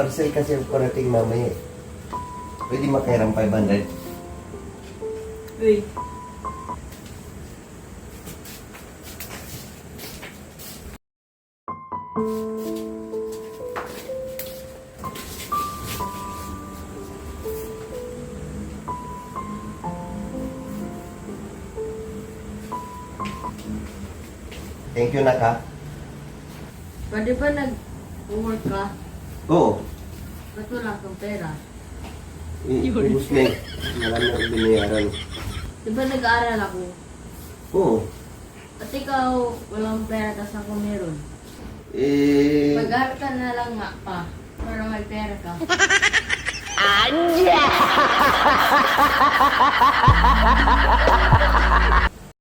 parcel kasi ang parating mamaya eh. Pwede makairam 500. Uy. Thank you, Nak, ha? Pwede ba nag-work ka? Oo. Ba't wala kang pera? Ubus na eh. Marami akong binayaran. Di ba nag-aaral ako? Oo. At ikaw, walang pera, tas ako meron. Eh... Mag-aaral ka na lang nga pa, para may pera ka. Anya!